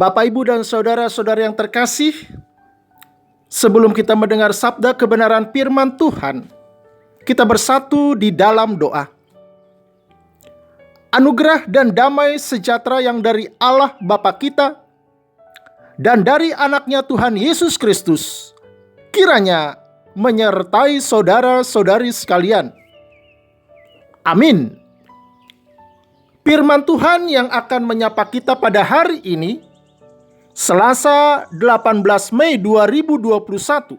Bapak, Ibu, dan saudara-saudara yang terkasih, sebelum kita mendengar sabda kebenaran firman Tuhan, kita bersatu di dalam doa. Anugerah dan damai sejahtera yang dari Allah Bapa kita dan dari anaknya Tuhan Yesus Kristus kiranya menyertai saudara-saudari sekalian. Amin. Firman Tuhan yang akan menyapa kita pada hari ini, Selasa 18 Mei 2021,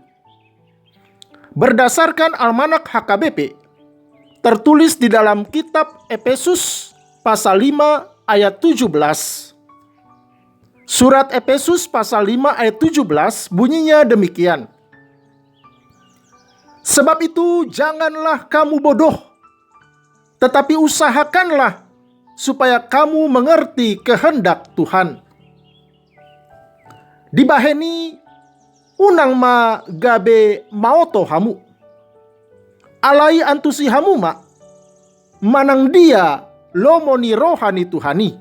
berdasarkan Almanak HKBP, tertulis di dalam kitab Efesus pasal 5 ayat 17. Surat Efesus pasal 5 ayat 17 bunyinya demikian. Sebab itu janganlah kamu bodoh, tetapi usahakanlah supaya kamu mengerti kehendak Tuhan. Dibaheni unang ma gabe maoto hamu, alai antusi hamu ma, manang dia lomoni rohani Tuhani.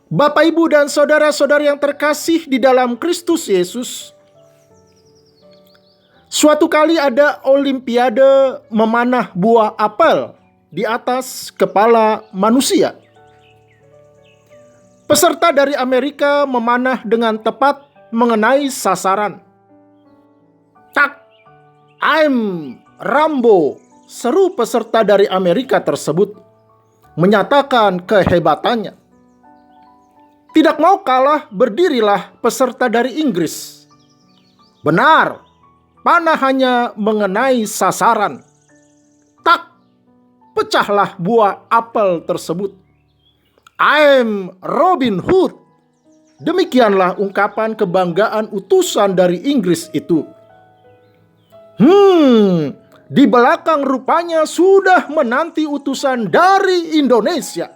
Bapak, Ibu, dan saudara-saudara yang terkasih di dalam Kristus Yesus, suatu kali ada olimpiade memanah buah apel di atas kepala manusia. Peserta dari Amerika memanah dengan tepat mengenai sasaran. Tak, I'm Rambo, seru peserta dari Amerika tersebut, menyatakan kehebatannya. Tidak mau kalah, berdirilah peserta dari Inggris. Benar, panah hanya mengenai sasaran. Tak, pecahlah buah apel tersebut. I'm Robin Hood. Demikianlah ungkapan kebanggaan utusan dari Inggris itu. Di belakang rupanya sudah menanti utusan dari Indonesia.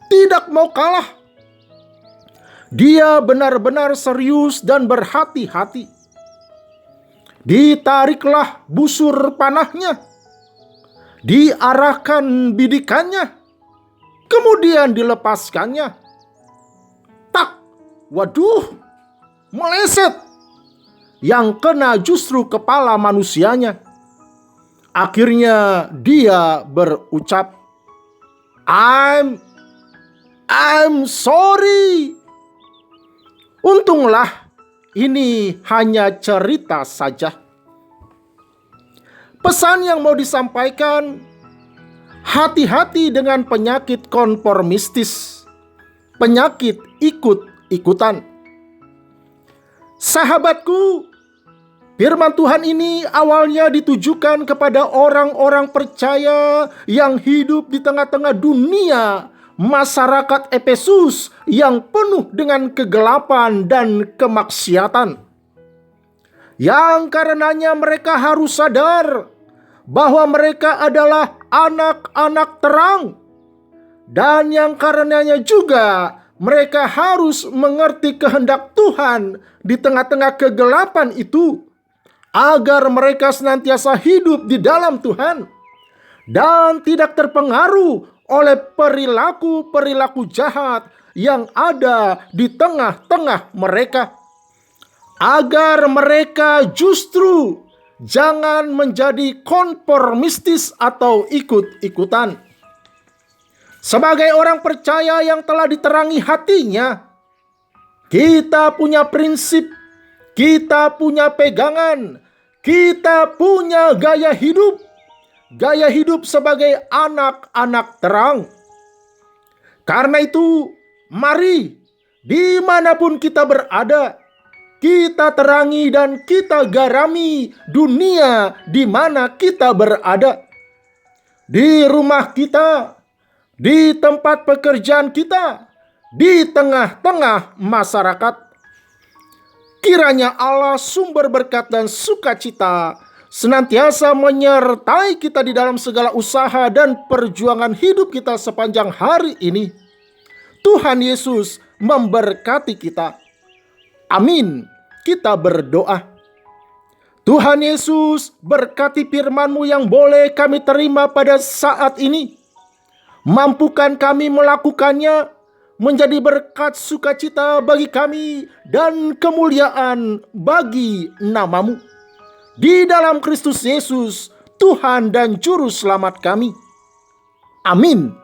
Tidak mau kalah. Dia benar-benar serius dan berhati-hati. Ditariklah busur panahnya, diarahkan bidikannya, kemudian dilepaskannya. Tak, waduh, meleset. Yang kena justru kepala manusianya. Akhirnya dia berucap, I'm sorry. Untunglah ini hanya cerita saja. Pesan yang mau disampaikan, hati-hati dengan penyakit konformistis, penyakit ikut-ikutan. Sahabatku, firman Tuhan ini awalnya ditujukan kepada orang-orang percaya yang hidup di tengah-tengah dunia masyarakat Efesus yang penuh dengan kegelapan dan kemaksiatan. Yang karenanya mereka harus sadar bahwa mereka adalah anak-anak terang. Dan yang karenanya juga mereka harus mengerti kehendak Tuhan di tengah-tengah kegelapan itu, agar mereka senantiasa hidup di dalam Tuhan dan tidak terpengaruh oleh perilaku-perilaku jahat yang ada di tengah-tengah mereka. Agar mereka justru jangan menjadi konformistis atau ikut-ikutan. Sebagai orang percaya yang telah diterangi hatinya, kita punya prinsip, kita punya pegangan, kita punya gaya hidup. Gaya hidup sebagai anak-anak terang. Karena itu, mari dimanapun kita berada, kita terangi dan kita garami dunia di mana kita berada. Di rumah kita, di tempat pekerjaan kita, di tengah-tengah masyarakat. Kiranya Allah sumber berkat dan sukacita senantiasa menyertai kita di dalam segala usaha dan perjuangan hidup kita sepanjang hari ini. Tuhan Yesus memberkati kita. Amin. Kita berdoa. Tuhan Yesus, berkati firman-Mu yang boleh kami terima pada saat ini. Mampukan kami melakukannya menjadi berkat sukacita bagi kami dan kemuliaan bagi nama-Mu. Di dalam Kristus Yesus, Tuhan dan Juru Selamat kami. Amin.